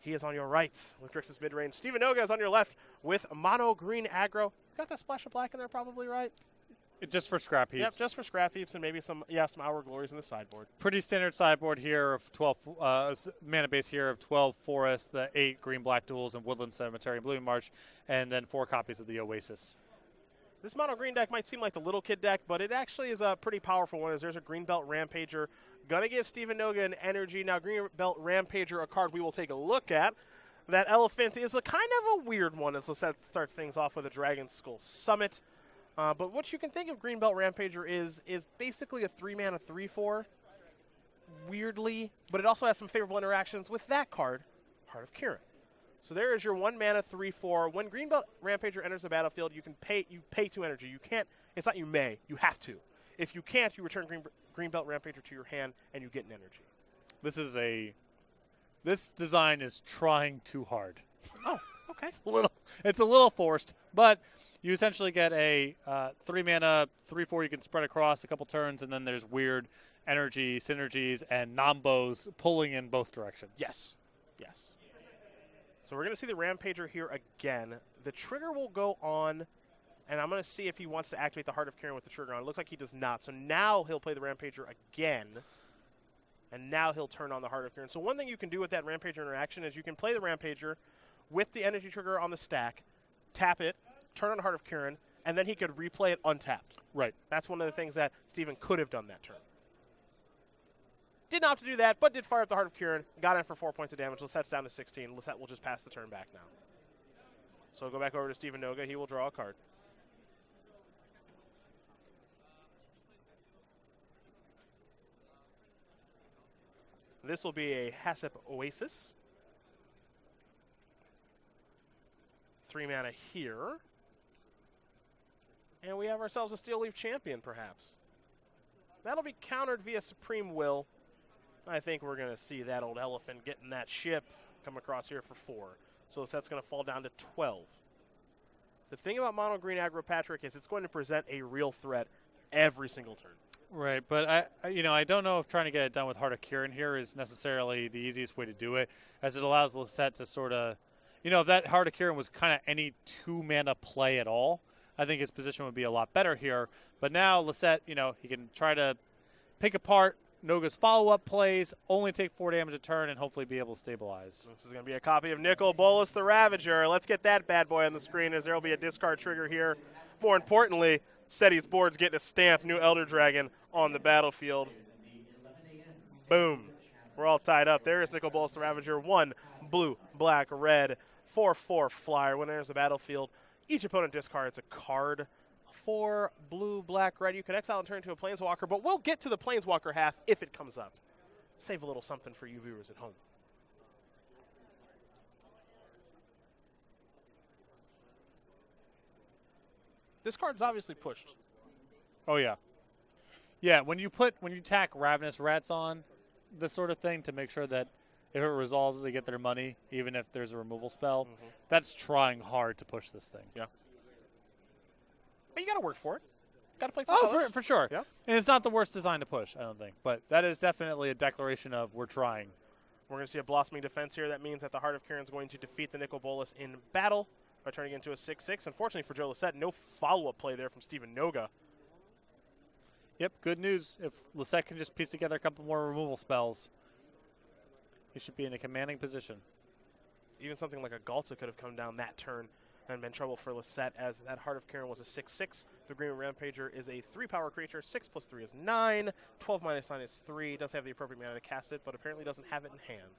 He is on your right with Grixis mid-range. Steven Noga is on your left with mono green aggro. He's got that splash of black in there probably, right? Just for scrap heaps. Yep, just for scrap heaps and maybe some Hour Glories in the sideboard. Pretty standard sideboard here of 12 mana base here of 12 Forest, the 8 green-black duels and Woodland Cemetery and Blooming Marsh, and then 4 copies of the Oasis. This mono green deck might seem like the little kid deck, but it actually is a pretty powerful one as there's a Greenbelt Rampager. Gonna give Steven Noga an energy. Now, Greenbelt Rampager, a card we will take a look at. That Elephant is a kind of a weird one as Lossett starts things off with a Dragon Skull Summit. But what you can think of Greenbelt Rampager is basically a 3-mana 3/4, weirdly, but it also has some favorable interactions with that card, Heart of Kiran. So there is your 1-mana 3/4. When Greenbelt Rampager enters the battlefield, you pay 2 energy. You can't. It's not you may. You have to. If you can't, you return Greenbelt Rampager to your hand and you get an energy. This design is trying too hard. Oh, okay. It's a little forced, but you essentially get a 3-mana 3/4 you can spread across a couple turns, and then there's weird energy synergies and nombos pulling in both directions. Yes. So we're going to see the Rampager here again. The trigger will go on, and I'm going to see if he wants to activate the Heart of Kiran with the trigger on. It looks like he does not. So now he'll play the Rampager again, and now he'll turn on the Heart of Kiran. So one thing you can do with that Rampager interaction is you can play the Rampager with the energy trigger on the stack, tap it, turn on Heart of Kiran, and then he could replay it untapped. Right. That's one of the things that Steven could have done that turn. Did not have to do that, but did fire up the Heart of Kiran, got in for 4 points of damage. Lossett's down to 16. Lossett will just pass the turn back now. So go back over to Steven Noga. He will draw a card. This will be a Hassep Oasis. 3 mana here. And we have ourselves a Steel Leaf Champion, perhaps. That'll be countered via Supreme Will. I think we're going to see that old elephant getting that ship come across here for 4. So the set's going to fall down to 12. The thing about mono green aggro, Patrick, is it's going to present a real threat every single turn. Right, but I don't know if trying to get it done with Heart of Kiran here is necessarily the easiest way to do it, as it allows Lossett to sort of, if that Heart of Kiran was kind of any 2-mana play at all, I think his position would be a lot better here. But now Lossett, he can try to pick apart Noga's follow-up plays, only take 4 damage a turn, and hopefully be able to stabilize. This is going to be a copy of Nicol Bolas the Ravager. Let's get that bad boy on the screen as there will be a discard trigger here. More importantly, Seti's board's getting a stamp new Elder Dragon on the battlefield. Boom. We're all tied up. There is Nicol Bolas the Ravager. 1 blue, black, red, 4/4 flyer. When it enters the battlefield, each opponent discards a card. 4 blue, black, red. You can exile and turn into a Planeswalker, but we'll get to the Planeswalker half if it comes up. Save a little something for you viewers at home. This card's obviously pushed. Oh, yeah. Yeah, when you tack Ravenous Rats on this sort of thing to make sure that if it resolves, they get their money, even if there's a removal spell, that's trying hard to push this thing. Yeah. But you got to work for it. Got to play for colors. For sure. Yeah. And it's not the worst design to push, I don't think. But that is definitely a declaration of we're trying. We're going to see a Blossoming Defense here. That means that the Heart of Kiran is going to defeat the Nicol Bolas in battle by turning it into a 6/6. Unfortunately for Joe Lossett, no follow-up play there from Steven Noga. Yep, good news. If Lossett can just piece together a couple more removal spells, he should be in a commanding position. Even something like a Galta could have come down that turn and been trouble for Lossett, as that Heart of Kiran was a 6/6. The Green Rampager is a 3-power creature. 6 + 3 is 9. 12 - 9 is 3. Does have the appropriate mana to cast it, but apparently doesn't have it in hand.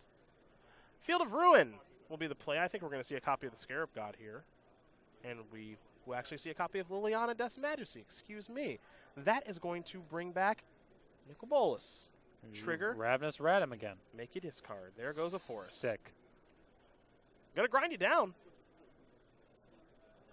Field of Ruin will be the play. I think we're going to see a copy of the Scarab God here. And we will actually see a copy of Liliana Death's Majesty. Excuse me. That is going to bring back Nicol Bolas. Trigger. Ravenous Rat him again. Make you discard. There goes a forest. Sick. Gonna grind you down.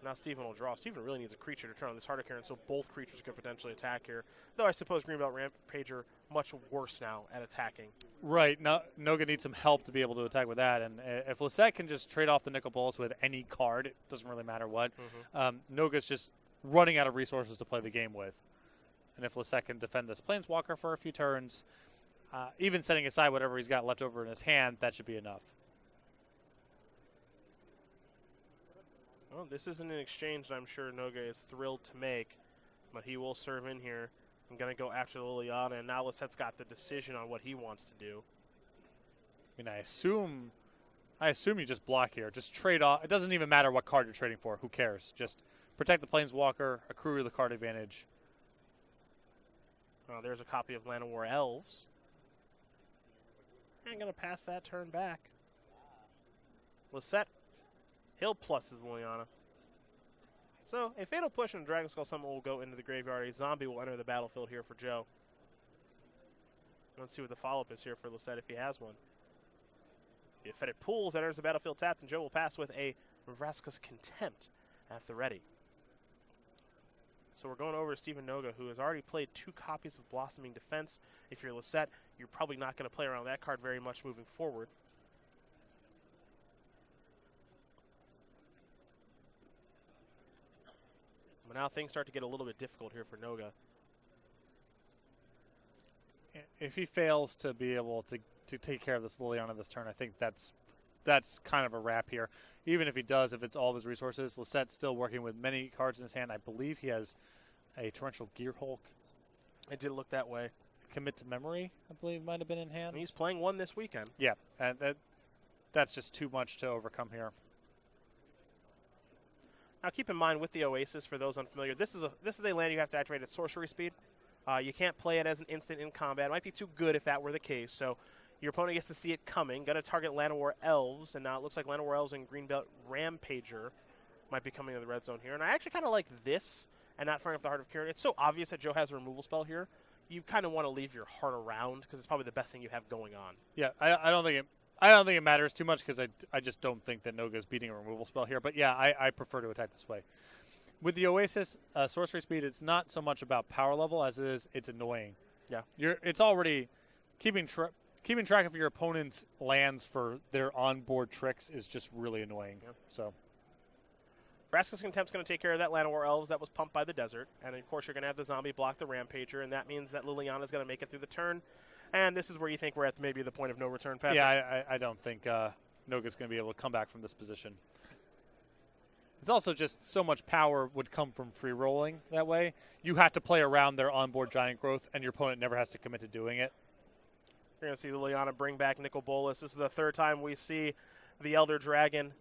Now Steven will draw. Steven really needs a creature to turn on this Heart of Kiran, so both creatures could potentially attack here. Though I suppose Greenbelt Rampager much worse now at attacking. Right. Now Noga needs some help to be able to attack with that. And if Lossett can just trade off the Nicol Bolas with any card, it doesn't really matter what. Noga's just running out of resources to play the game with. And if Lossett can defend this Planeswalker for a few turns, even setting aside whatever he's got left over in his hand, that should be enough. Well, this isn't an exchange that I'm sure Noga is thrilled to make, but he will serve in here. I'm going to go after Liliana, and now Lossette's got the decision on what he wants to do. I mean, I assume you just block here. Just trade off. It doesn't even matter what card you're trading for. Who cares? Just protect the Planeswalker, accrue the card advantage. There's a copy of Land of War Elves. I'm going to pass that turn back. Lossett, he'll plus his Liliana. So, a Fatal Push and a Dragon Skull Summon will go into the graveyard. A zombie will enter the battlefield here for Joe. Let's see what the follow-up is here for Lossett if he has one. The Fetid Pools enters the battlefield tapped, and Joe will pass with a Vraska's Contempt at the ready. So we're going over to Stephen Noga, who has already played 2 copies of Blossoming Defense. If you're Lossett, you're probably not going to play around that card very much moving forward. But now things start to get a little bit difficult here for Noga. If he fails to be able to take care of this Liliana this turn, I think that's kind of a wrap here. Even if he does, if it's all of his resources, Lossette's still working with many cards in his hand. I believe he has a Torrential Gearhulk. It did look that way. Commit to Memory, I believe, might have been in hand. And he's playing one this weekend. Yeah, and that's just too much to overcome here. Now keep in mind with the Oasis, for those unfamiliar, this is a land you have to activate at sorcery speed. You can't play it as an instant in combat. It might be too good if that were the case. So your opponent gets to see it coming. Going to target Land of War Elves, and now it looks like Land of War Elves and Greenbelt Rampager might be coming to the red zone here. And I actually kind of like this and not firing up the Heart of Kieran. It's so obvious that Joe has a removal spell here. You kind of want to leave your heart around because it's probably the best thing you have going on. Yeah, I don't think it matters too much because I just don't think that Noga is beating a removal spell here. But yeah, I prefer to attack this way. With the Oasis, sorcery speed, it's not so much about power level as it is it's annoying. Yeah, it's already keeping track of your opponent's lands for their onboard tricks is just really annoying. Yeah. So, Vraska's Contempt's going to take care of that Land of War Elves that was pumped by the desert, and of course you're going to have the zombie block the Rampager, and that means that Liliana's going to make it through the turn. And this is where you think we're at maybe the point of no return, Patrick. Yeah, I don't think Noga's going to be able to come back from this position. It's also just so much power would come from free rolling that way. You have to play around their onboard giant growth, and your opponent never has to commit to doing it. You're going to see Liliana bring back Nicol Bolas. This is the 3rd time we see the Elder Dragon.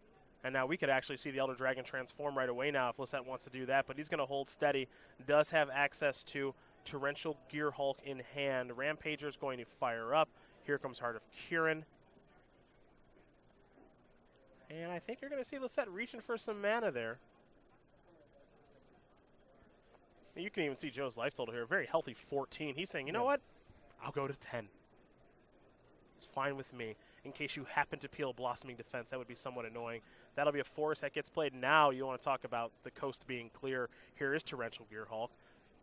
And now we could actually see the Elder Dragon transform right away now if Lossett wants to do that. But he's going to hold steady. Does have access to Torrential Gearhulk in hand. Rampager's going to fire up. Here comes Heart of Kieran. And I think you're going to see Lossett reaching for some mana there. You can even see Joe's life total here. Very healthy 14. He's saying, you know what? I'll go to 10. It's fine with me. In case you happen to peel Blossoming Defense, that would be somewhat annoying. That'll be a force that gets played now. You want to talk about the coast being clear. Here is Torrential Gearhulk.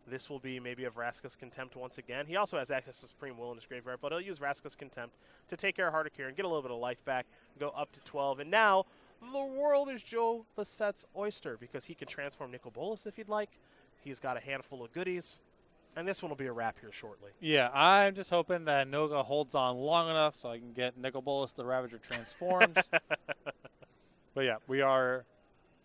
This will be maybe a Vraska's Contempt once again. He also has access to Supreme Will in his graveyard, but he'll use Vraska's Contempt to take care of Heart of Kieran, get a little bit of life back, go up to 12. And now the world is Joe Lossett's oyster because he can transform Nicol Bolas if he'd like. He's got a handful of goodies. And this one will be a wrap here shortly. Yeah, I'm just hoping that Noga holds on long enough so I can get Nicol Bolas the Ravager transforms. But yeah, we are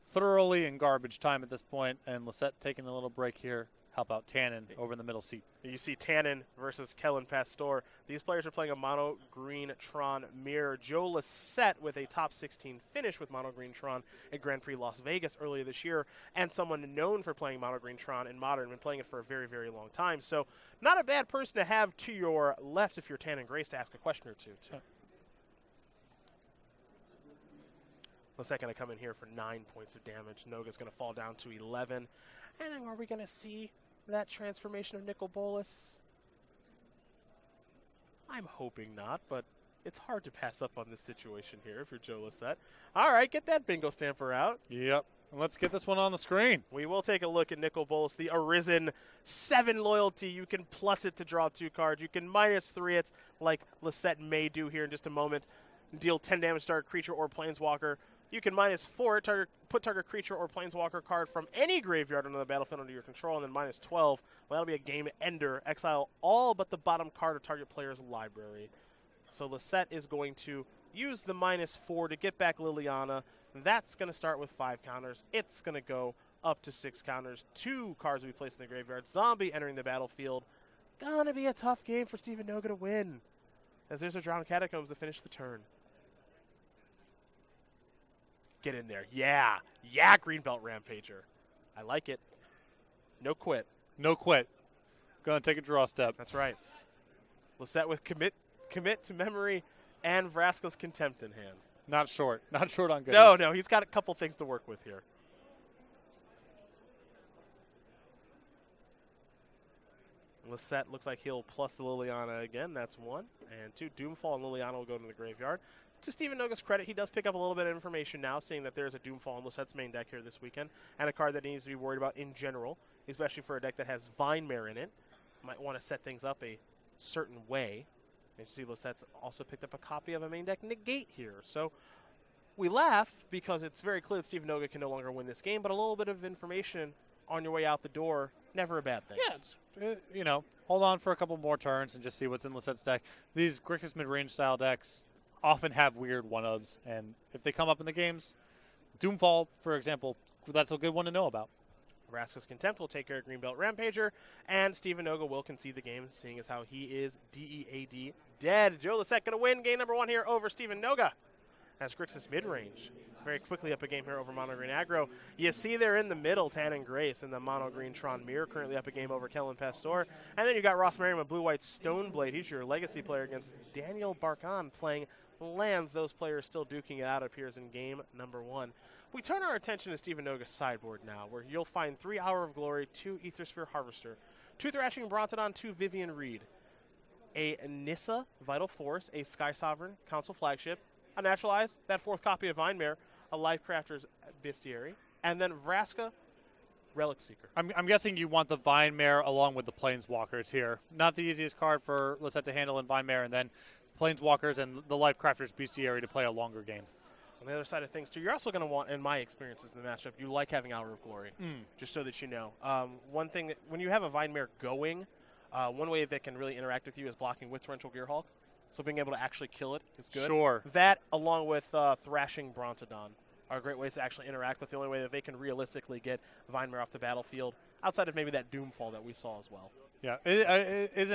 thoroughly in garbage time at this point, and Lossett taking a little break here. Help out Tannen over in the middle seat. You see Tannen versus Kellen Pasteur. These players are playing a mono green Tron mirror. Joe Lossett with a top 16 finish with mono green Tron at Grand Prix Las Vegas earlier this year, and someone known for playing mono green Tron in Modern, been playing it for a very, very long time. So not a bad person to have to your left if you're Tannen Grace to ask a question or two, too. Lossett going to come in here for 9 points of damage. Noga's going to fall down to 11. And then are we going to see that transformation of Nicol Bolas? I'm hoping not, but it's hard to pass up on this situation here if you're Joe Lossett. All right, get that bingo stamper out. Yep. Let's get this one on the screen. We will take a look at Nicol Bolas, the Arisen 7 loyalty. You can plus it to draw 2 cards. You can -3 it like Lossett may do here in just a moment. Deal 10 damage to target creature or planeswalker. You can -4 it, put target creature or planeswalker card from any graveyard onto the battlefield under your control, and then -12. Well, that'll be a game ender. Exile all but the bottom card of target player's library. So Lossett is going to use the -4 to get back Liliana, That's going to start with 5 counters. It's going to go up to 6 counters. 2 cards will be placed in the graveyard. Zombie entering the battlefield. Gonna be a tough game for Steven Noga to win, as there's a Drowned Catacombs to finish the turn. Get in there. Yeah. Yeah, Greenbelt Rampager. I like it. No quit. No quit. Gonna take a draw step. That's right. Lossett with commit to memory and Vraska's Contempt in hand. Not short. Not short on goodness. No, he's got a couple things to work with here. Lossett looks like he'll plus the Liliana again. That's 1. And 2, Doomfall and Liliana will go to the graveyard. To Steven Noga's credit, he does pick up a little bit of information now, seeing that there's a Doomfall in Lossett's main deck here this weekend, and a card that he needs to be worried about in general, especially for a deck that has Vinemare in it. Might want to set things up a certain way. And you see Lossett's also picked up a copy of a main deck Negate here. So we laugh because it's very clear that Steven Noga can no longer win this game, but a little bit of information on your way out the door, never a bad thing. Yeah, it's, hold on for a couple more turns and just see what's in Lossett's deck. These Grixis mid-range style decks often have weird one-ofs, and if they come up in the games, Doomfall, for example, that's a good one to know about. Vraska's Contempt will take care of Greenbelt Rampager, and Steven Noga will concede the game, seeing as how he is DEAD dead. Joe Lossett going to win game number 1 here over Steven Noga, as Grixis mid-range very quickly up a game here over Mono Green Aggro. You see there in the middle, Tannen Grace and the Mono Green Tron Mirror currently up a game over Kellen Pasteur. And then you got Ross Merriam and Blue-White Stoneblade. He's your legacy player against Daniel Barkon playing lands. Those players still duking it out appears in game number 1. We turn our attention to Steven Noga's sideboard now, where you'll find 3 Hour of Glory, 2 Aethersphere Harvester, 2 Thrashing Brontodon, 2 Vivian Reed, a Nissa Vital Force, a Sky Sovereign Council Flagship, a Naturalize, that 4th copy of Vinemare, a Lifecrafter's Bestiary, and then Vraska Relic Seeker. I'm guessing you want the Vinemare along with the Planeswalkers here. Not the easiest card for Lossett to handle in Vinemare, and then Planeswalkers and the Lifecrafter's Bestiary to play a longer game. On the other side of things, too, you're also going to want, in my experiences in the matchup, you like having Hour of Glory, just so that you know. One thing, that, when you have a Vinemare going, one way that can really interact with you is blocking with Torrential Gearhulk. So being able to actually kill it is good. Sure. That, along with Thrashing Brontodon, are great ways to actually interact with. The only way that they can realistically get Vinemare off the battlefield, outside of maybe that Doomfall that we saw as well. Yeah, is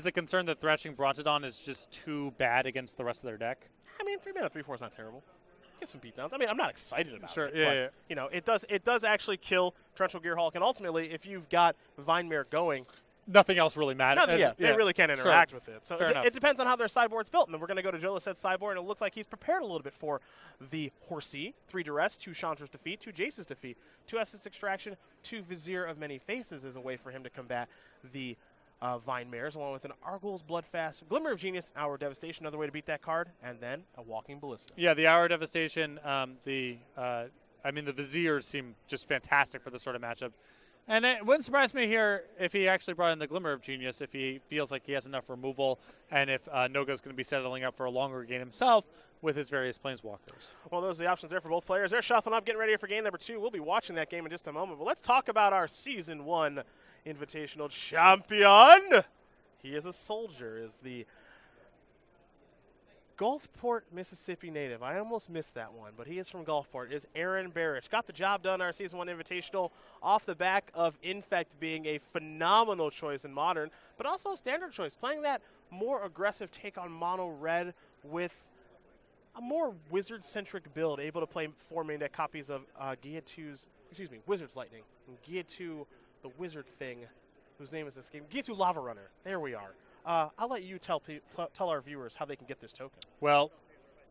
the concern that Thrashing Brontodon is just too bad against the rest of their deck? I mean, 3 mana, 3/4 is not terrible. Get some beatdowns. I mean, I'm not excited about it. Yeah, but, yeah. You know, it does actually kill Torrential Gearhulk, and ultimately, if you've got Vinemare going, nothing else really matters. They really can't interact with it. So it depends on how their sideboard's built. And then we're going to go to Joe Lossett's sideboard, and it looks like he's prepared a little bit for the Horsey, 3 Duress, 2 Chandra's Defeat, 2 Jace's Defeat, 2 Essence Extraction, 2 Vizier of Many Faces is a way for him to combat the Vinemares, along with an Arguel's Bloodfast, Glimmer of Genius, Hour of Devastation, another way to beat that card, and then a Walking Ballista. Yeah, the Hour of Devastation, the Viziers seem just fantastic for this sort of matchup. And it wouldn't surprise me here if he actually brought in the Glimmer of Genius, if he feels like he has enough removal, and if Noga's going to be settling up for a longer game himself with his various Planeswalkers. Well, those are the options there for both players. They're shuffling up, getting ready for game number 2. We'll be watching that game in just a moment. But let's talk about our Season 1 Invitational Champion. He is a soldier, is the Gulfport, Mississippi native. I almost missed that one, but he is from Gulfport. Is Aaron Barrich. Got the job done our Season 1 Invitational off the back of Infect being a phenomenal choice in Modern, but also a standard choice, playing that more aggressive take on Mono Red with a more Wizard-centric build, able to play 4 main deck copies of Wizard's Lightning, and Gia2, the Wizard thing, whose name is this game, Gia2 Lava Runner. There we are. I'll let you tell our viewers how they can get this token. Well,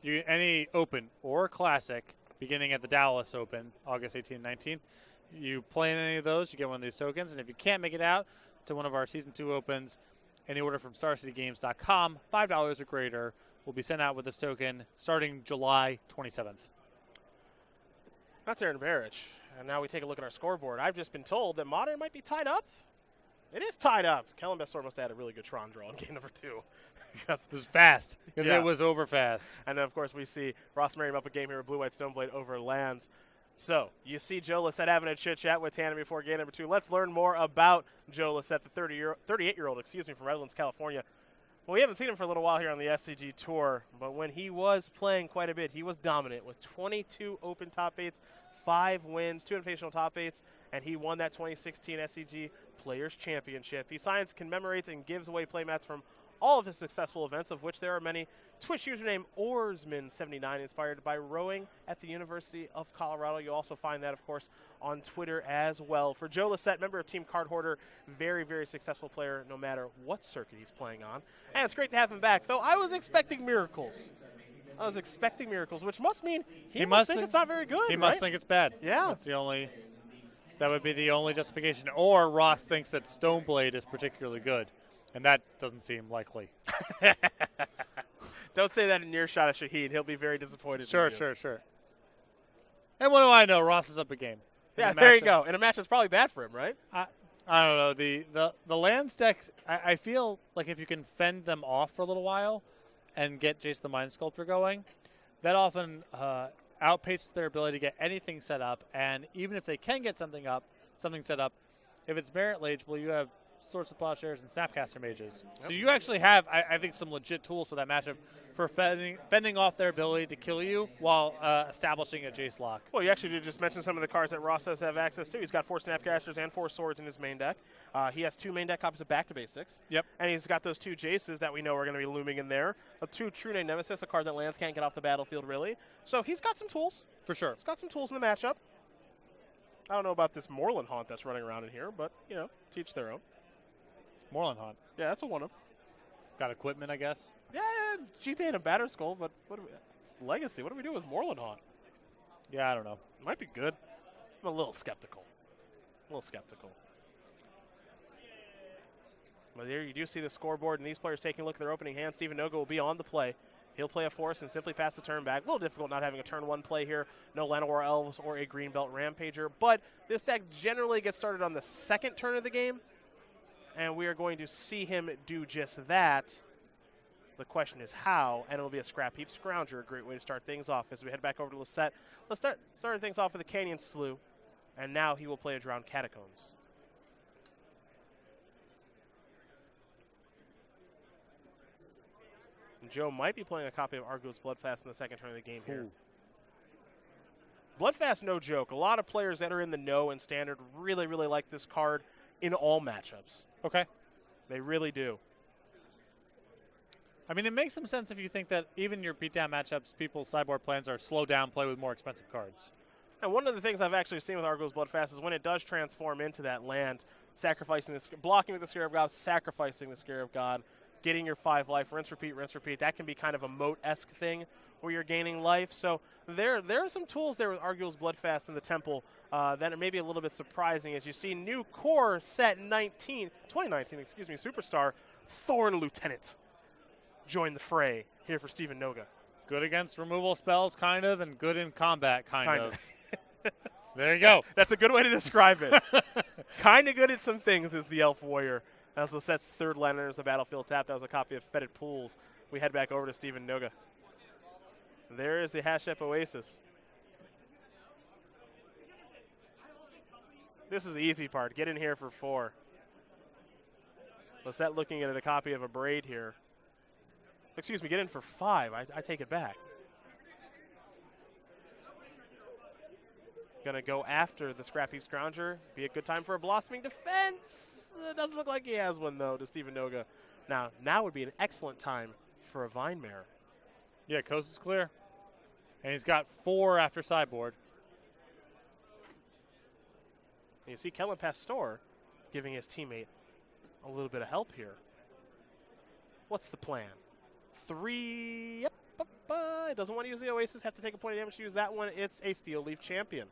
any Open or Classic, beginning at the Dallas Open, August 18th and 19th, you play in any of those, you get one of these tokens. And if you can't make it out to one of our Season 2 Opens, any order from StarCityGames.com, $5 or greater, will be sent out with this token starting July 27th. That's Aaron Barrich. And now we take a look at our scoreboard. I've just been told that Modern might be tied up. It is tied up. Kellen Pasteur must have had a really good Tron draw in game number 2. It was fast, because it was over fast. And then, of course, we see Ross Merriam up a game here with Blue-White Stoneblade over lands. So, you see Joe Lossett having a chit-chat with Tannen before game number 2. Let's learn more about Joe Lossett, the 38-year-old, from Redlands, California. Well, we haven't seen him for a little while here on the SCG Tour, but when he was playing quite a bit, he was dominant with 22 Open top 8s, 5 wins, 2 invitational top 8s, and he won that 2016 SCG Players Championship. He signs, commemorates, and gives away playmats from all of his successful events, of which there are many. Twitch username Oarsman79, inspired by rowing at the University of Colorado. You'll also find that, of course, on Twitter as well. For Joe Lossett, member of Team Card Hoarder, very, very successful player no matter what circuit he's playing on. And it's great to have him back, though I was expecting miracles. Which must mean he must think it's not very good, He must think it's bad. Yeah. That would be the only justification. Or Ross thinks that Stoneblade is particularly good. And that doesn't seem likely. Don't say that in earshot of Shahid. He'll be very disappointed. Sure. And what do I know? Ross is up a game. Yeah, there you go. In a match that's probably bad for him, right? I don't know. The lands decks, I feel like if you can fend them off for a little while and get Jace the Mind Sculptor going, that often outpaces their ability to get anything set up. And even if they can get something set up, if it's Merit Lage, well, you have Swords of Plowshares and Snapcaster Mages. Yep. So you actually have, I think, some legit tools for that matchup for fending off their ability to kill you while establishing a Jace lock. Well, you actually did just mention some of the cards that Ross does have access to. He's got 4 Snapcasters and 4 Swords in his main deck. He has 2 main deck copies of Back to Basics. Yep. And he's got those 2 Jaces that we know are going to be looming in there. 2 True Name Nemesis, a card that lands can't get off the battlefield, really. So he's got some tools. For sure. He's got some tools in the matchup. I don't know about this Moreland Haunt that's running around in here, but, teach their own. Moreland Haunt. Yeah, that's a one of. Got equipment, I guess. Yeah, GTA and a Batter Skull, but it's Legacy. What do we do with Moreland Haunt? Yeah, I don't know. It might be good. I'm a little skeptical. But there you do see the scoreboard, and these players taking a look at their opening hand. Steven Noga will be on the play. He'll play a Force and simply pass the turn back. A little difficult not having a turn 1 play here. No Llanowar Elves or a Greenbelt Rampager. But this deck generally gets started on the second turn of the game, and we are going to see him do just that. The question is how, and it'll be a Scrap Heap Scrounger, a great way to start things off as we head back over to Lossett. Let's start things off with a Canyon Slough, and now he will play a Drowned Catacombs. And Joe might be playing a copy of Argo's Bloodfast in the second turn of the game here. Ooh. Bloodfast, no joke. A lot of players that are in the know and Standard really, really like this card in all matchups. Okay. They really do. I mean, it makes some sense if you think that even your beatdown matchups, people's sideboard plans are slow down play with more expensive cards. And one of the things I've actually seen with Argo's Bloodfast is when it does transform into that land, blocking with the Scarab God, sacrificing the Scarab God, getting your 5 life, rinse, repeat, that can be kind of a moat-esque thing where you're gaining life. So there are some tools there with Argo's Bloodfast in the Temple that are maybe a little bit surprising as you see new core set 2019, Superstar, Thorn Lieutenant join the fray here for Steven Noga. Good against removal spells, kind of, and good in combat, kind of. So there you go. That's a good way to describe it. Kind of good at some things is the Elf Warrior. As Lossett's third land enters the battlefield tap, that was a copy of Fetid Pools. We head back over to Steven Noga. There is the Hashep Oasis. This is the easy part. Get in here for 4. Lossett looking at a copy of a Braid here. Excuse me, get in for 5. I take it back. Going to go after the Scrap Heap Scrounger. Be a good time for a Blossoming Defense. It doesn't look like he has one, though, to Steven Noga. Now would be an excellent time for a Vine Mare. Yeah, coast is clear. And he's got 4 after sideboard. And you see Kellen Pasteur giving his teammate a little bit of help here. What's the plan? 3. Yep. Doesn't want to use the Oasis. Have to take a point of damage to use that one. It's a Steel Leaf Champion.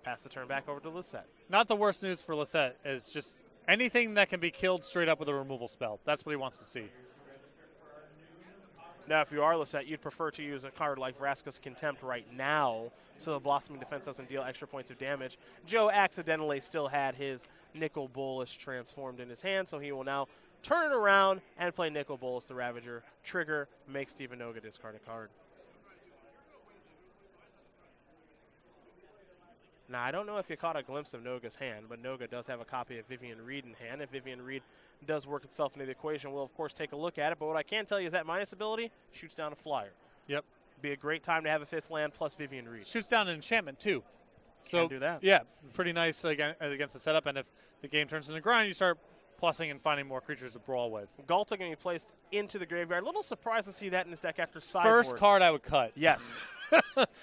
Pass the turn back over to Lossett. Not the worst news for Lossett is just anything that can be killed straight up with a removal spell. That's what he wants to see. Now, if you are Lossett, you'd prefer to use a card like Vraska's Contempt right now so the Blossoming Defense doesn't deal extra points of damage. Joe accidentally still had his Nicol Bolas transformed in his hand, so he will now turn it around and play Nicol Bolas the Ravager. Trigger, make Steven Noga discard a card. Now, I don't know if you caught a glimpse of Noga's hand, but Noga does have a copy of Vivian Reed in hand. If Vivian Reed does work itself into the equation, we'll, of course, take a look at it. But what I can tell you is that minus ability shoots down a flyer. Yep. Be a great time to have a 5th land plus Vivian Reed. Shoots down an enchantment, too. So, Can do that. Yeah, pretty nice against the setup. And if the game turns into grind, you start plussing and finding more creatures to brawl with. Galta going to be placed into the graveyard. A little surprised to see that in his deck after sideboard. First card I would cut. Yes.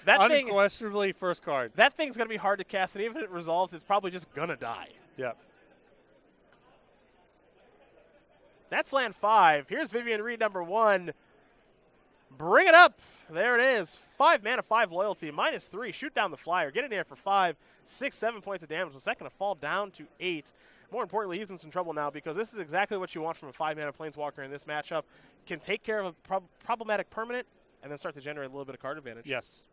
Unquestionably first card. That thing's going to be hard to cast, and even if it resolves, it's probably just going to die. Yep. That's land 5. Here's Vivian Reed number 1. Bring it up. There it is. 5 mana, 5 loyalty, -3. Shoot down the flyer. Get in there for 5, 6, 7 points of damage. The second to fall down to 8. More importantly, he's in some trouble now because this is exactly what you want from a 5-mana Planeswalker in this matchup. Can take care of a problematic permanent and then start to generate a little bit of card advantage. Yes.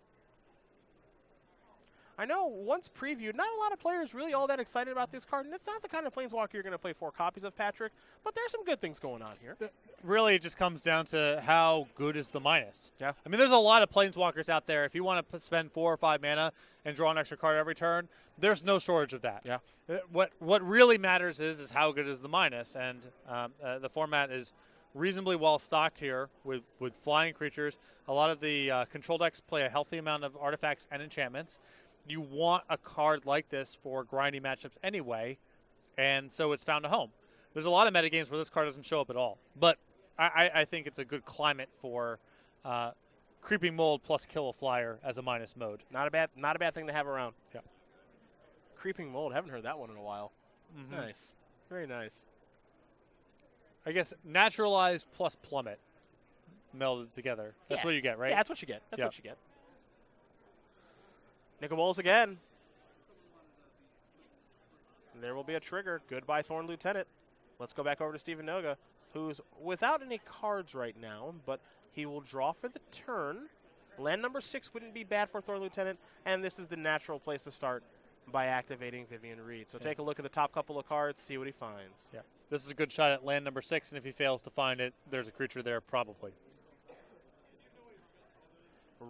I know once previewed, not a lot of players really all that excited about this card, and it's not the kind of Planeswalker you're going to play 4 copies of, Patrick, but there's some good things going on here. Really, it just comes down to how good is the minus. Yeah. I mean, there's a lot of Planeswalkers out there. If you want to spend 4 or 5 mana and draw an extra card every turn, there's no shortage of that. Yeah. What really matters is how good is the minus, and the format is reasonably well stocked here with flying creatures. A lot of the control decks play a healthy amount of artifacts and enchantments. You want a card like this for grindy matchups anyway, and so it's found a home. There's a lot of metagames where this card doesn't show up at all, but I think it's a good climate for Creeping Mold plus Kill a Flyer as a minus mode. Not a bad thing to have around. Yeah. Creeping Mold, haven't heard that one in a while. Mm-hmm. Nice. Very nice. I guess Naturalize plus Plummet melded together. That's what you get, right? Yeah, that's what you get. That's what you get. Nicol Bolas again. And there will be a trigger. Goodbye, Thorn Lieutenant. Let's go back over to Steven Noga, who's without any cards right now, but he will draw for the turn. Land number 6 wouldn't be bad for Thorn Lieutenant, and this is the natural place to start by activating Vivian Reed. So take a look at the top couple of cards, see what he finds. Yeah. This is a good shot at land number 6, and if he fails to find it, there's a creature there probably.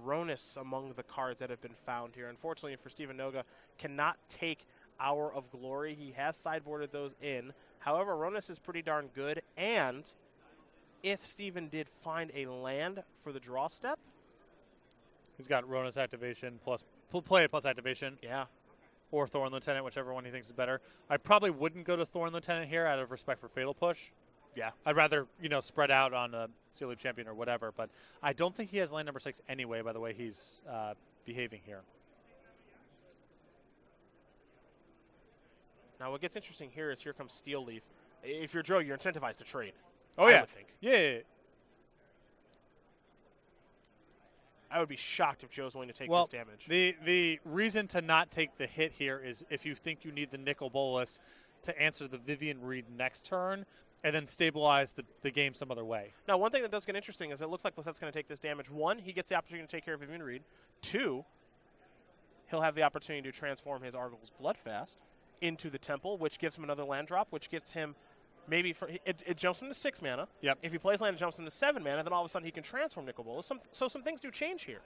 Ronus among the cards that have been found here. Unfortunately for Steven Noga, cannot take Hour of Glory. He has sideboarded those in. However, Ronus is pretty darn good, and if Steven did find a land for the draw step. He's got Ronus activation plus play it plus activation. Yeah. Or Thorn Lieutenant, whichever one he thinks is better. I probably wouldn't go to Thorn Lieutenant here out of respect for Fatal Push. Yeah. I'd rather, spread out on a Steel Leaf Champion or whatever, but I don't think he has land number 6 anyway, by the way he's behaving here. Now, what gets interesting here is here comes Steel Leaf. If you're Joe, you're incentivized to trade. Oh, I yeah. would think. Yeah. I would be shocked if Joe's willing to take well, this damage. The reason to not take the hit here is if you think you need the Nicol Bolas to answer the Vivian Reed next turn and then stabilize the game some other way. Now, one thing that does get interesting is it looks like Lossette's going to take this damage. 1, he gets the opportunity to take care of Vivian Reed. 2, he'll have the opportunity to transform his Argyl's Bloodfast into the Temple, which gives him another land drop, which gets him maybe it jumps him to 6 mana. Yep. If he plays land, it jumps him to 7 mana. Then all of a sudden he can transform Nicol Bolas. So some things do change here.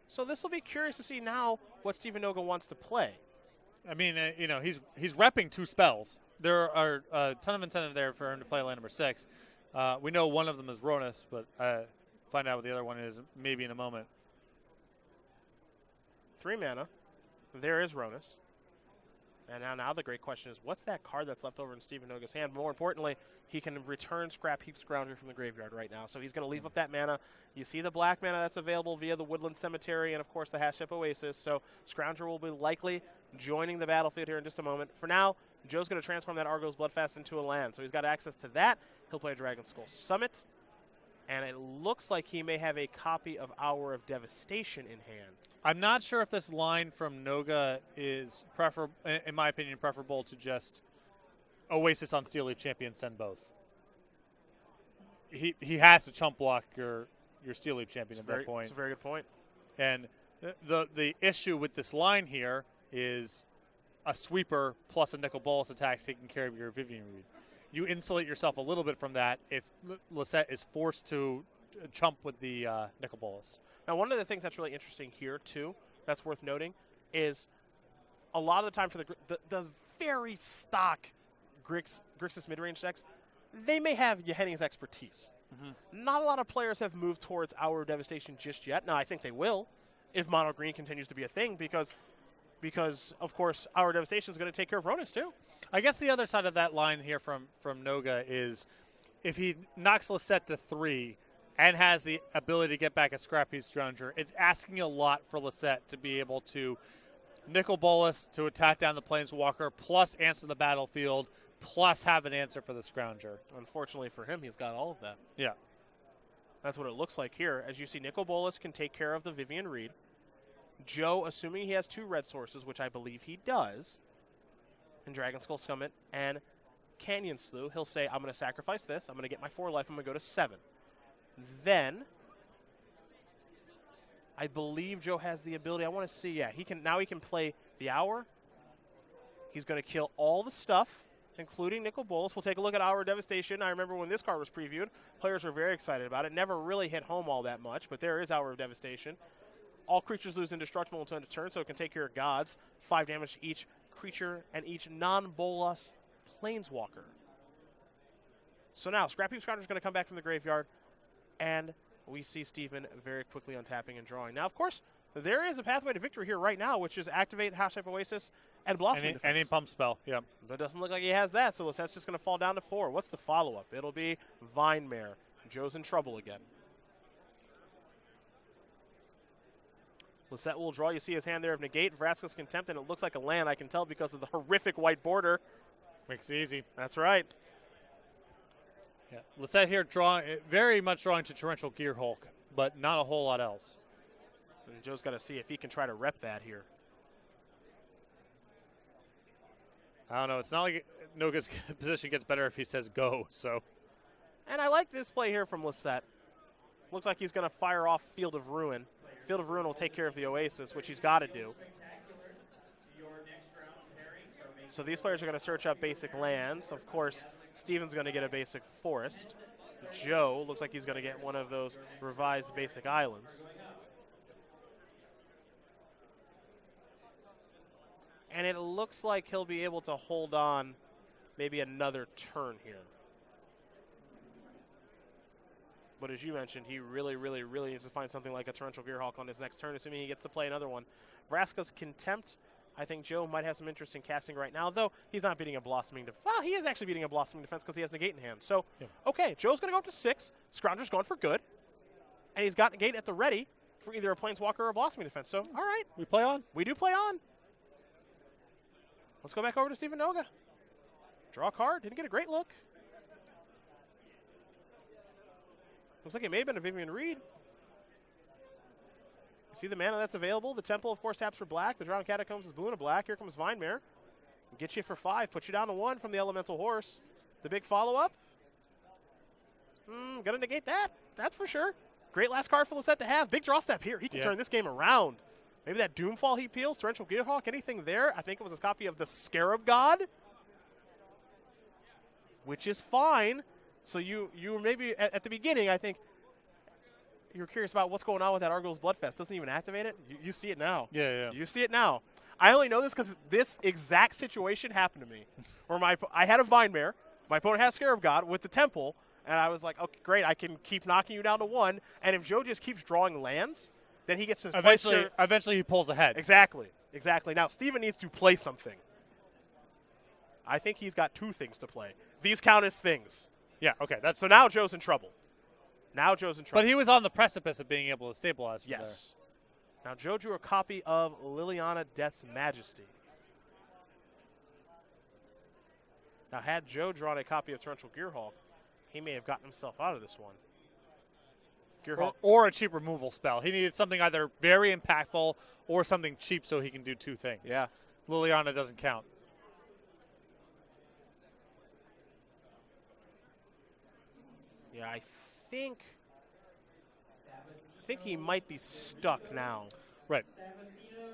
So this will be curious to see now what Steven Noga wants to play. I mean, he's repping 2 spells. There are a ton of incentive there for him to play land number 6. We know one of them is Ronus, but find out what the other one is maybe in a moment. 3 mana. There is Ronus. And now the great question is, what's that card that's left over in Steven Noga's hand? More importantly, he can return Scrap Heap Scrounger from the graveyard right now. So he's going to leave up that mana. You see the black mana that's available via the Woodland Cemetery and, of course, the Hashep Oasis. So Scrounger will be likely joining the battlefield here in just a moment. For now, Joe's going to transform that Argyl's Bloodfast into a land. So he's got access to that. He'll play Dragon Skull Summit. And it looks like he may have a copy of Hour of Devastation in hand. I'm not sure if this line from Noga is, in my opinion, preferable to just Oasis on Steel Leaf Champion, send both. He has to chump block your Steel Leaf Champion at that point. That's a very good point. And the issue with this line here is a sweeper plus a Nicol Bolas attack taking care of your Vivian Reed. You insulate yourself a little bit from that if Lossett is forced to chump with the Nicol Bolas. Now, one of the things that's really interesting here, too, that's worth noting, is a lot of the time for the very stock Grixis mid-range decks, they may have Yehenni's expertise. Not a lot of players have moved towards Hour of Devastation just yet. Now, I think they will if Mono Green continues to be a thing because of course, Hour of Devastation is going to take care of Ronis, too. I guess the other side of that line here from Noga is if he knocks Lossett to 3 and has the ability to get back a Scrappy Scrounger, it's asking a lot for Lossett to be able to Nicol Bolas to attack down the Planeswalker, plus answer the battlefield, plus have an answer for the Scrounger. Unfortunately for him, he's got all of that. Yeah. That's what it looks like here. As you see, Nicol Bolas can take care of the Vivian Reed. Joe, assuming he has 2 red sources, which I believe he does, and Dragon Skull Summit and Canyon Slough, he'll say, I'm going to sacrifice this. I'm going to get my 4 life. I'm going to go to 7. Then, I believe Joe has the ability. I want to see, yeah, he can play the Hour. He's going to kill all the stuff, including Nicol Bolas. We'll take a look at Hour of Devastation. I remember when this card was previewed, players were very excited about it. Never really hit home all that much, but there is Hour of Devastation. All creatures lose indestructible until end of turn, so it can take care of gods. 5 damage to each creature and each non-Bolas Planeswalker. So now, Scrappy Scrounger is going to come back from the graveyard, and we see Steven very quickly untapping and drawing. Now, of course, there is a pathway to victory here right now, which is activate Hashtag Oasis and Blossoming Defense. Any pump spell, yeah. But it doesn't look like he has that, so Lossett's just going to fall down to 4. What's the follow-up? It'll be Vine Mare. Joe's in trouble again. Lossett will draw. You see his hand there of Negate, Vraska's Contempt, and it looks like a land. I can tell because of the horrific white border. Makes it easy. That's right. Yeah. Lossett here very much drawing to Torrential Gearhulk, but not a whole lot else. And Joe's got to see if he can try to rep that here. I don't know. It's not like Noga's position gets better if he says go, so. And I like this play here from Lossett. Looks like he's going to fire off Field of Ruin. Field of Ruin will take care of the Oasis, which he's got to do. So these players are going to search up basic lands. Of course, Steven's going to get a basic forest. Joe looks like he's going to get one of those revised basic islands. And it looks like he'll be able to hold on maybe another turn here. But as you mentioned, he really, really, really needs to find something like a Torrential Gearhulk on his next turn, assuming he gets to play another one. Vraska's Contempt. I think Joe might have some interest in casting right now, though he's not beating a Blossoming Defense. Well, he is actually beating a Blossoming Defense because he has Negate in hand. So, okay, Joe's going to go up to 6. Scrounger's going for good. And he's got Negate at the ready for either a Planeswalker or a Blossoming Defense. So, all right. We play on. We do play on. Let's go back over to Steven Noga. Draw a card. Didn't get a great look. Looks like it may have been a Vivian Reed. You see the mana that's available. The Temple, of course, taps for black. The Drowned Catacombs is blue and a black. Here comes Vine Mare. Get you for 5. Put you down to 1 from the Elemental Horse. The big follow-up. Gonna negate that. That's for sure. Great last card for Lossett to have. Big draw step here. He can turn this game around. Maybe that Doomfall he peels. Torrential Gearhulk. Anything there? I think it was a copy of the Scarab God. Which is fine. So you were maybe, at the beginning, I think, you were curious about what's going on with that Argos Bloodfest. Doesn't even activate it? You see it now. Yeah. You see it now. I only know this because this exact situation happened to me. Where I had a Vine Mare, my opponent had Scarab God with the Temple, and I was like, okay, great, I can keep knocking you down to 1, and if Joe just keeps drawing lands, then he gets to Eventually he pulls ahead. Exactly. Now, Steven needs to play something. I think he's got 2 things to play. These count as things. Yeah, okay. So now Joe's in trouble. But he was on the precipice of being able to stabilize from yes. Now Joe drew a copy of Liliana Death's Majesty. Now had Joe drawn a copy of Torrential Gearhulk, he may have gotten himself out of this one. Gearhulk. Or a cheap removal spell. He needed something either very impactful or something cheap so he can do 2 things. Yeah. Liliana doesn't count. Yeah, I think he might be stuck now. Right.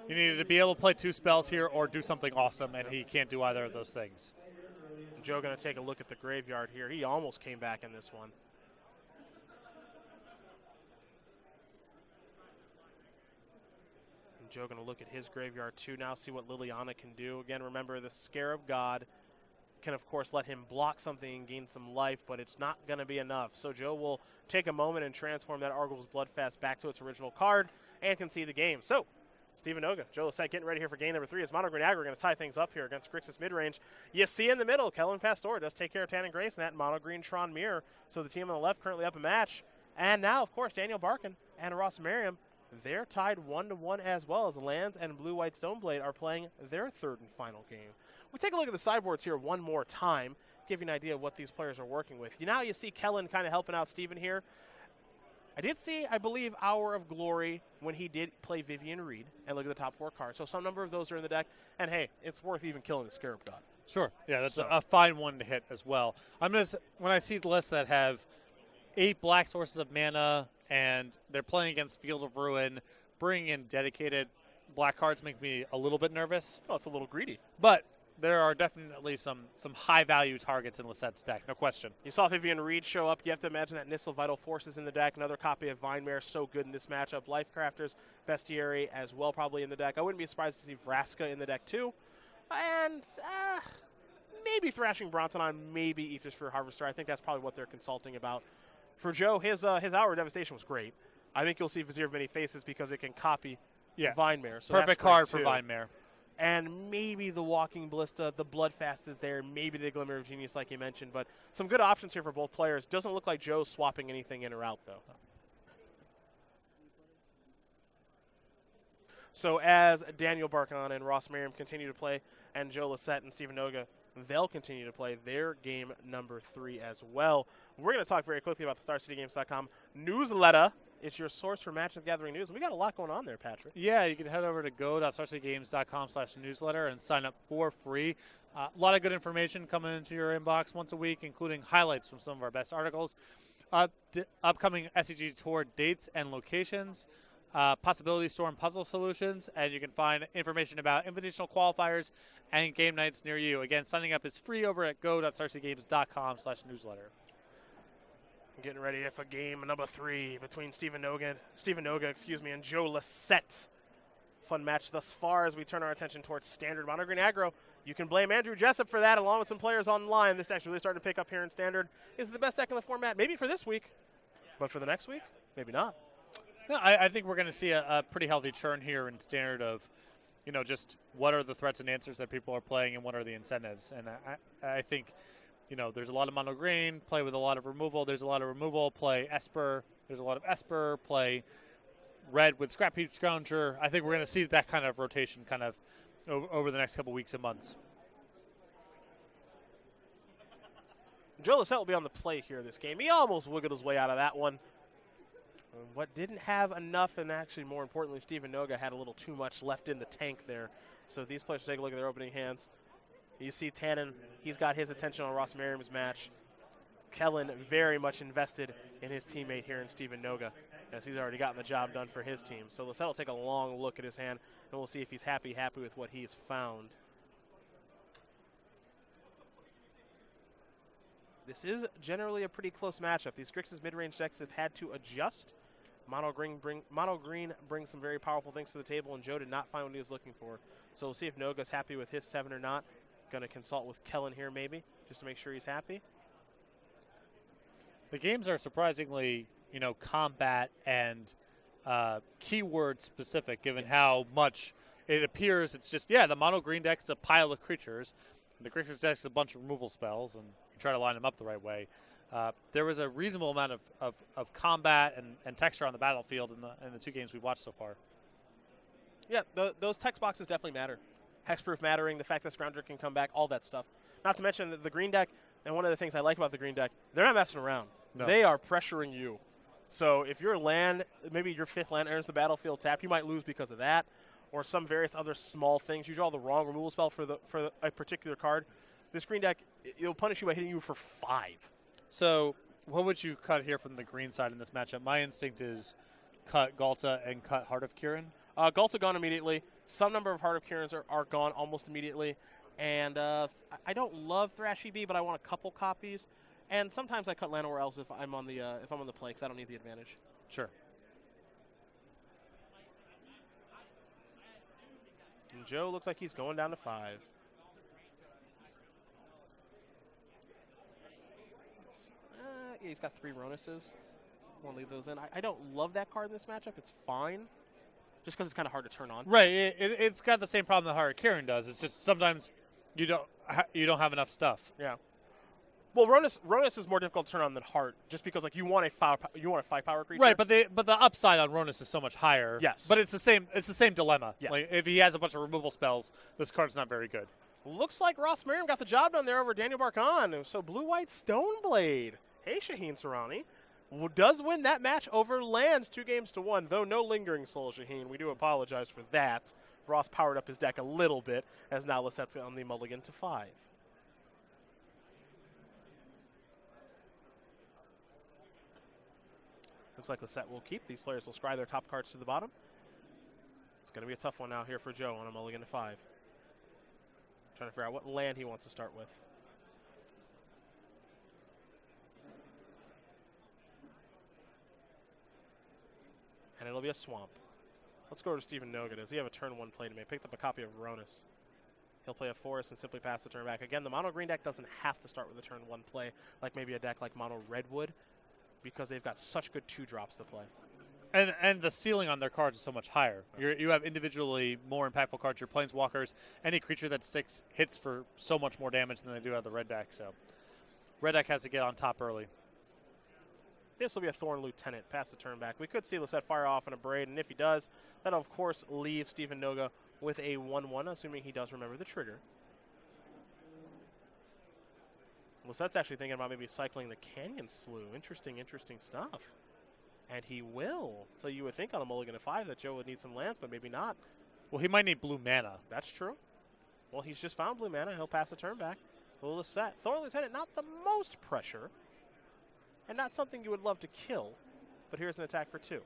He needed to be able to play 2 spells here or do something awesome, and he can't do either of those things. Joe going to take a look at the graveyard here. He almost came back in this one. Joe going to look at his graveyard too now, see what Liliana can do. Again, remember the Scarab God can, of course, let him block something and gain some life, but it's not going to be enough. So Joe will take a moment and transform that Argyl's Bloodfast back to its original card and concede the game. So Steven Noga, Joe Lossett getting ready here for game number 3 as Mono Green Aggro going to tie things up here against Grixis midrange. You see in the middle, Kellen Pasteur does take care of Tannen Grace and that Mono Green Tron Mirror. So the team on the left currently up a match. And now, of course, Daniel Barkon and Ross Merriam, they're tied 1-1 as well as Lands and Blue-White Stoneblade are playing their third and final game. We take a look at the sideboards here one more time, give you an idea of what these players are working with. Now you see Kellen kind of helping out Steven here. I did see, I believe, Hour of Glory when he did play Vivian Reed and look at the top 4 cards. So some number of those are in the deck. And, hey, it's worth even killing the Scarab God. Sure. Yeah, that's a fine one to hit as well. When I see the lists that have 8 black sources of mana and they're playing against Field of Ruin, bringing in dedicated black cards make me a little bit nervous. Well, it's a little greedy. But there are definitely some high-value targets in Lossett's deck, no question. You saw Vivian Reed show up. You have to imagine that Nissel Vital Force is in the deck. Another copy of Vinemare, so good in this matchup. Lifecrafters, Bestiary as well probably in the deck. I wouldn't be surprised to see Vraska in the deck too. And maybe Thrashing Brontonon, maybe Aethersphere Harvester. I think that's probably what they're consulting about. For Joe, his Hour of Devastation was great. I think you'll see Vizier of Many Faces because it can copy Vinemare. So perfect card for Vinemare. And maybe the Walking Ballista, the Bloodfast is there, maybe the Glimmer of Genius like you mentioned, but some good options here for both players. Doesn't look like Joe's swapping anything in or out, though. So as Daniel Barkon and Ross Merriam continue to play, and Joe Lossett and Steven Noga, they'll continue to play their game number 3 as well. We're going to talk very quickly about the StarCityGames.com newsletter. It's your source for Match of the Gathering news. And we got a lot going on there, Patrick. Yeah, you can head over to go.starcitygames.com/newsletter and sign up for free. A lot of good information coming into your inbox once a week, including highlights from some of our best articles, upcoming SCG Tour dates and locations, Possibility Store and puzzle solutions, and you can find information about invitational qualifiers and game nights near you. Again, signing up is free over at go.starcitygames.com/newsletter. Getting ready for game number 3 between Steven Noga, and Joe Lossett. Fun match thus far as we turn our attention towards Standard Mono Green Aggro. You can blame Andrew Jessup for that, along with some players online. This deck's really starting to pick up here in Standard. Is it the best deck in the format? Maybe for this week, but for the next week, maybe not. No, I think we're going to see a pretty healthy churn here in Standard of, just what are the threats and answers that people are playing and what are the incentives. And I think, there's a lot of mono green, play with a lot of removal. There's a lot of removal, play Esper. There's a lot of Esper, play red with Scrap Heap Scrounger. I think we're going to see that kind of rotation kind of over the next couple weeks and months. Joe Lossett will be on the play here this game. He almost wiggled his way out of that one. What didn't have enough, and actually more importantly, Steven Noga had a little too much left in the tank there. So these players take a look at their opening hands. You see Tannen, he's got his attention on Ross Merriam's match. Kellen very much invested in his teammate here in Steven Noga, as he's already gotten the job done for his team. So Lossett will take a long look at his hand, and we'll see if he's happy with what he's found. This is generally a pretty close matchup. These Grixis mid-range decks have had to adjust. Mono Green brings some very powerful things to the table, and Joe did not find what he was looking for. So we'll see if Noga's happy with his 7 or not. Going to consult with Kellen here maybe, just to make sure he's happy. The games are surprisingly, combat and keyword specific, given how much it appears it's just, the mono green deck is a pile of creatures, and the Grixis deck is a bunch of removal spells, and you try to line them up the right way. There was a reasonable amount of combat and texture on the battlefield in the 2 games we've watched so far. Yeah, those text boxes definitely matter. Hexproof mattering, the fact that Scrounger can come back, all that stuff. Not to mention the green deck, and one of the things I like about the green deck, they're not messing around. No. They are pressuring you. So if your land, maybe your 5th land enters the battlefield tapped, you might lose because of that, or some various other small things. You draw the wrong removal spell for a particular card. This green deck, it'll punish you by hitting you for 5. So what would you cut here from the green side in this matchup? My instinct is cut Galta and cut Heart of Kirin. Galta gone immediately. Some number of Heart of Kirins are gone almost immediately. And I don't love Thrash EB, but I want a couple copies. And sometimes I cut Llanowar Elves if I'm on the play, because I don't need the advantage. Sure. And Joe looks like he's going down to 5. Yeah, he's got 3 Ronuses. Want to leave those in. I don't love that card in this matchup. It's fine. Just because it's kind of hard to turn on. Right. It's got the same problem that Harakiri does. It's just sometimes you don't have enough stuff. Yeah. Well, Ronus is more difficult to turn on than Heart, just because like you want a 5-power creature. Right, but the upside on Ronus is so much higher. Yes. But it's the same dilemma. Yeah. Like if he has a bunch of removal spells, this card's not very good. Looks like Ross Merriam got the job done there over Daniel Barkon. So blue-white Stoneblade. Hey, Shaheen Sarani. Does win that match over lands 2-1, though no Lingering Soul, Shaheen. We do apologize for that. Ross powered up his deck a little bit, as now Lossett's on the mulligan to 5. Looks like Lossett will keep. These players will scry their top cards to the bottom. It's going to be a tough one now here for Joe on a mulligan to 5. Trying to figure out what land he wants to start with. And it'll be a swamp. Let's go to Stephen Noga. Does he have a turn 1 play to make? Picked up a copy of Ronus. He'll play a forest and simply pass the turn back. Again, the mono green deck doesn't have to start with a turn 1 play, like maybe a deck like mono red would, because they've got such good 2-drops to play. And the ceiling on their cards is so much higher. You have individually more impactful cards. Your Planeswalkers, any creature that sticks hits for so much more damage than they do out of the red deck. So red deck has to get on top early. This will be a Thorn Lieutenant. Pass the turn back. We could see Lossett fire off an Abrade, and if he does, that'll of course leave Stephen Noga with a 1-1, assuming he does remember the trigger. Lossett's actually thinking about maybe cycling the Canyon Slough. Interesting stuff. And he will. So you would think on a mulligan to 5 that Joe would need some lands, but maybe not. Well, he might need blue mana. That's true. Well, he's just found blue mana. He'll pass the turn back. Well, Lossett. Thorn Lieutenant, not the most pressure. And not something you would love to kill. But here's an attack for 2.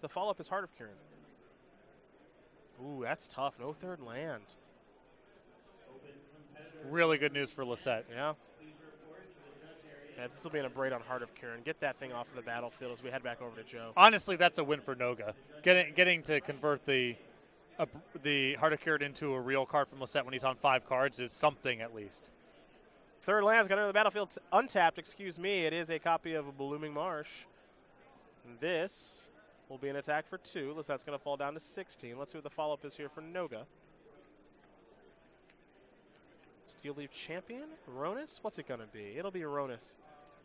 The follow-up is Heart of Kirin. Ooh, that's tough. No 3rd land. Really good news for Lossett. Yeah. Yeah, this will be an Abrade on Heart of Kirin. Get that thing off of the battlefield as we head back over to Joe. Honestly, that's a win for Noga. Getting to convert the Heart of Kirin into a real card from Lossett when he's on 5 cards is something at least. 3rd land's going to the battlefield untapped. Excuse me. It is a copy of a Blooming Marsh. This will be an attack for 2. Lossett's going to fall down to 16. Let's see what the follow-up is here for Noga. Steel Leaf Champion? Ronus? What's it going to be? It'll be Ronus.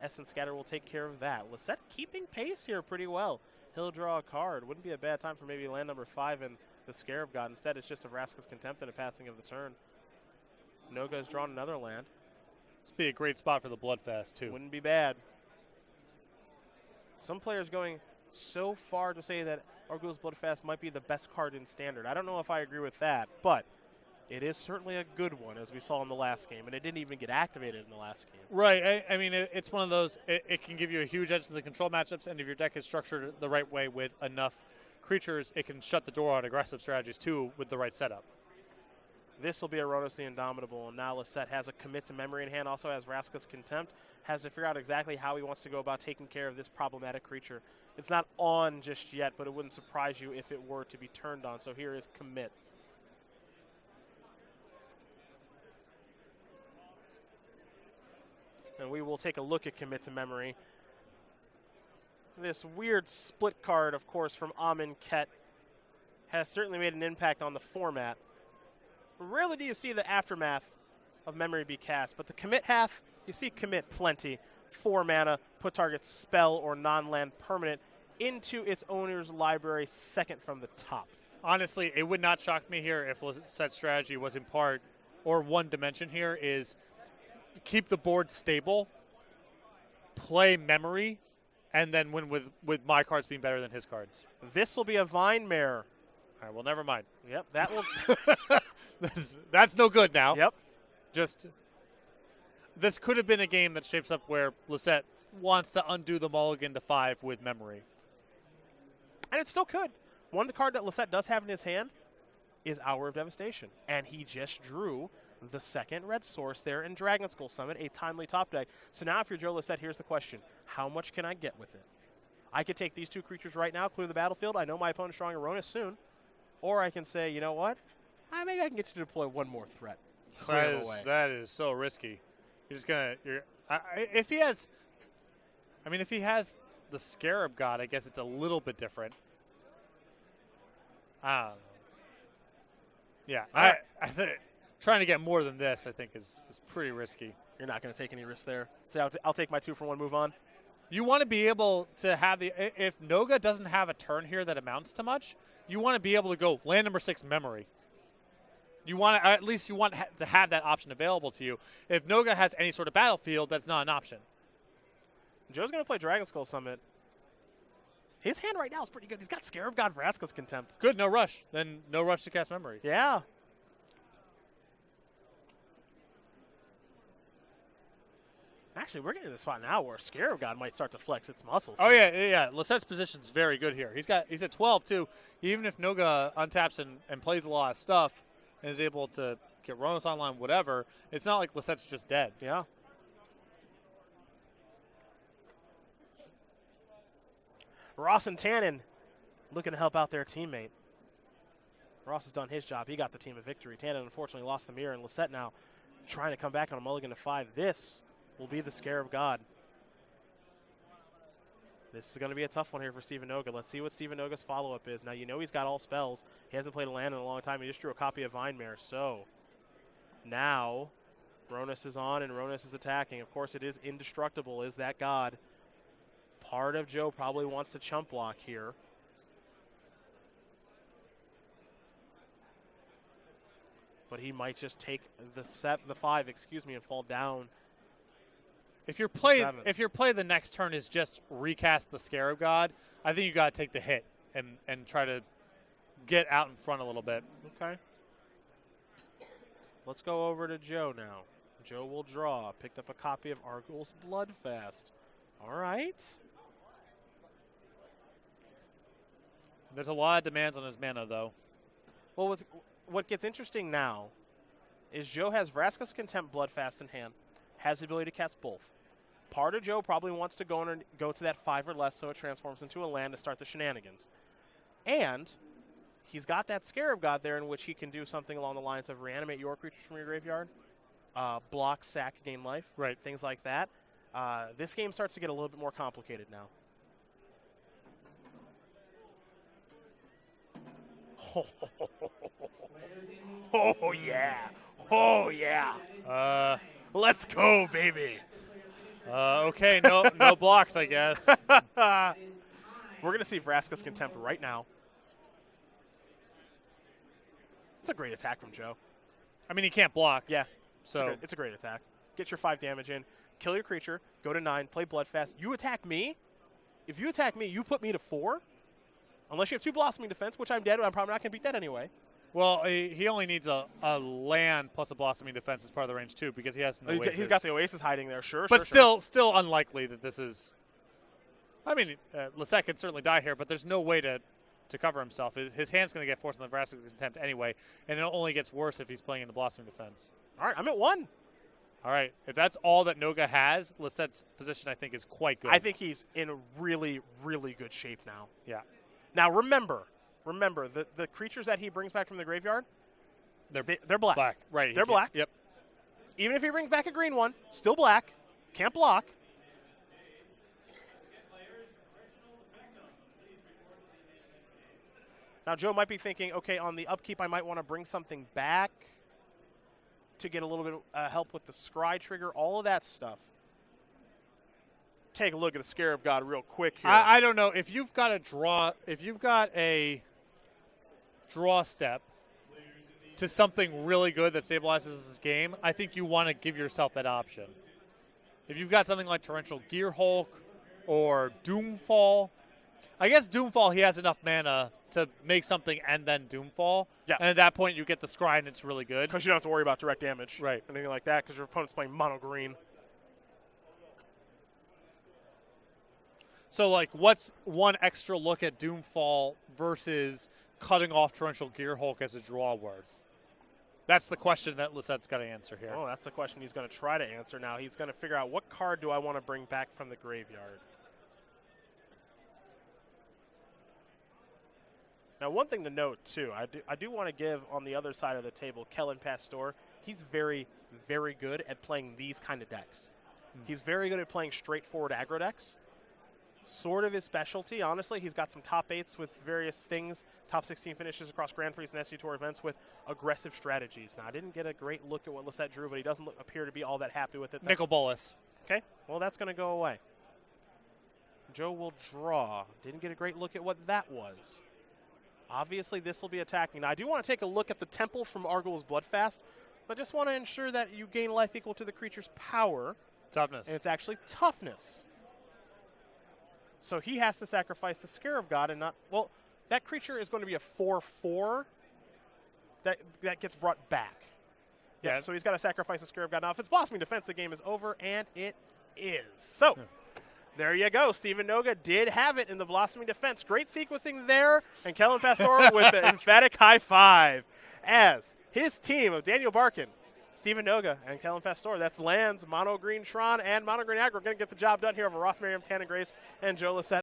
Essence Scatter will take care of that. Lossett keeping pace here pretty well. He'll draw a card. Wouldn't be a bad time for maybe land number 5 and the Scarab God. Instead, it's just a Vraska's Contempt and a passing of the turn. Noga has drawn another land. This would be a great spot for the Bloodfast, too. Wouldn't be bad. Some players going so far to say that Orgul's Bloodfast might be the best card in Standard. I don't know if I agree with that, but it is certainly a good one, as we saw in the last game, and it didn't even get activated in the last game. Right. I mean, it's one of those, it can give you a huge edge to the control matchups, and if your deck is structured the right way with enough creatures, it can shut the door on aggressive strategies, too, with the right setup. This will be a Ronus the Indomitable, and now Lossett has a Commit to Memory in hand, also has Vraska's Contempt, has to figure out exactly how he wants to go about taking care of this problematic creature. It's not on just yet, but it wouldn't surprise you if it were to be turned on, so here is Commit. And we will take a look at Commit to Memory. This weird split card, of course, from Amin Ket has certainly made an impact on the format. Rarely do you see the aftermath of Memory be cast, but the Commit half, you see Commit plenty. 4 mana, put target spell or non-land permanent into its owner's library, second from the top. Honestly, it would not shock me here if Lossett's strategy was in part, or one dimension here is keep the board stable, play Memory, and then win with my cards being better than his cards. This will be a Vine Mare. All right, well, never mind. Yep, that will. That's no good now. Yep. This could have been a game that shapes up where Lossett wants to undo the mulligan to 5 with Memory. And it still could. One card that Lossett does have in his hand is Hour of Devastation. And he just drew the 2nd red source there in Dragon Skull Summit, a timely top deck. So now if you're Joe Lossett, here's the question. How much can I get with it? I could take these two creatures right now, clear the battlefield. I know my opponent's drawing a Ronis soon. Or I can say, you know what? Maybe I can get to deploy one more threat. Clear them away. That is so risky. You're just gonna. If he has, if he has the Scarab God, I guess it's a little bit different. I don't know. Yeah, I think trying to get more than this, I think, is pretty risky. You're not going to take any risks there. So I'll take my 2-for-1 move on. You want to be able to have if Noga doesn't have a turn here that amounts to much, you want to be able to go land number 6 memory. You want to, at least you want to have that option available to you. If Noga has any sort of battlefield, that's not an option. Joe's going to play Dragon Skull Summit. His hand right now is pretty good. He's got Scarab God Vraska's Contempt. Good, no rush. Then no rush to cast memory. Yeah. Actually, we're getting to the spot now where Scarab God might start to flex its muscles. Oh, yeah. Lossett's position's very good here. He's at 12, too. Even if Noga untaps and plays a lot of stuff and is able to get Ronos online, whatever, it's not like Lossett's just dead. Yeah. Ross and Tannen looking to help out their teammate. Ross has done his job. He got the team a victory. Tannen unfortunately lost the mirror, and Lossett now trying to come back on a mulligan to 5. This will be the Scarab God. This is going to be a tough one here for Steven Noga. Let's see what Steven Noga's follow-up is. Now, you know he's got all spells. He hasn't played a land in a long time. He just drew a copy of Vinemare. So now Ronis is on, and Ronis is attacking. Of course, it is indestructible, is that god. Part of Joe probably wants to chump block here. But he might just take the 5, and fall down. If your play the next turn is just recast the Scarab God, I think you got to take the hit and try to get out in front a little bit. Okay. Let's go over to Joe now. Joe will draw. Picked up a copy of Argul's Bloodfast. All right. There's a lot of demands on his mana, though. Well, what gets interesting now is Joe has Vraska's Contempt Bloodfast in hand, has the ability to cast both. Part of Joe probably wants to go to that 5 or less so it transforms into a land to start the shenanigans. And he's got that Scarab God there in which he can do something along the lines of reanimate your creatures from your graveyard, block, sack, gain life, right? Things like that. This game starts to get a little bit more complicated now. Oh, yeah. Oh, yeah. Let's go, baby. Okay, no blocks, I guess. We're going to see Vraska's Contempt right now. It's a great attack from Joe. I mean, he can't block. Yeah. So it's a great attack. Get your 5 damage in. Kill your creature. Go to 9. Play Bloodfast. You attack me. If you attack me, you put me to 4. Unless you have 2 Blossoming Defense, which I'm dead. I'm probably not going to beat that anyway. Well, he only needs a land plus a Blossoming Defense as part of the range, too, because he has no Oasis. He's got the Oasis hiding there, sure. But still unlikely that this is... I mean, Lossett can certainly die here, but there's no way to cover himself. His hand's going to get forced on the Vraska's Contempt anyway, and it only gets worse if he's playing in the Blossoming Defense. All right, I'm at 1. All right, if that's all that Noga has, Lossett's position, I think, is quite good. I think he's in really, really good shape now. Yeah. Now, remember, the creatures that he brings back from the graveyard, they're black. Black, right. They're black. Yep. Even if he brings back a green one, still black. Can't block. Now, Joe might be thinking, okay, on the upkeep, I might want to bring something back to get a little bit of help with the scry trigger, all of that stuff. Take a look at the Scarab God real quick here. I don't know. If you've got a draw step to something really good that stabilizes this game, I think you want to give yourself that option. If you've got something like Torrential Gearhulk or Doomfall, I guess Doomfall, he has enough mana to make something and then Doomfall. Yeah. And at that point, you get the scry and it's really good. Because you don't have to worry about direct damage. Right. Anything like that because your opponent's playing mono green. So, like, what's one extra look at Doomfall versus cutting off Torrential Gearhulk as a draw worth? That's the question that Lossett's got to answer here. Oh, that's the question he's going to try to answer now. He's going to figure out what card do I want to bring back from the graveyard. Now, one thing to note, too, I do want to give on the other side of the table Kellen Pasteur. He's very, very good at playing these kind of decks. He's very good at playing straightforward aggro decks. Sort of his specialty, honestly. He's got some top 8s with various things, top 16 finishes across Grand Prix and SC Tour events with aggressive strategies. Now, I didn't get a great look at what Lossett drew, but he doesn't appear to be all that happy with it. Nicol Bolas. Okay, well, that's going to go away. Joe will draw. Didn't get a great look at what that was. Obviously, this will be attacking. Now, I do want to take a look at the temple from Arguel's Bloodfast, but just want to ensure that you gain life equal to the creature's power. Toughness. And it's actually toughness. So he has to sacrifice the Scarab God and not, well, that creature is going to be a 4/4 that gets brought back. Yeah, so he's got to sacrifice the Scarab God. Now, if it's Blossoming Defense, the game is over, and it is. So, there you go. Stephen Noga did have it in the Blossoming Defense. Great sequencing there, and Kellen Pasteur with the emphatic high five as his team of Daniel Barkon, Stephen Noga, and Kellen Pasteur. That's lands, mono green Tron, and mono green aggro. Going to get the job done here over Ross, Merriam, Tannen, Grace, and Joe Lossett.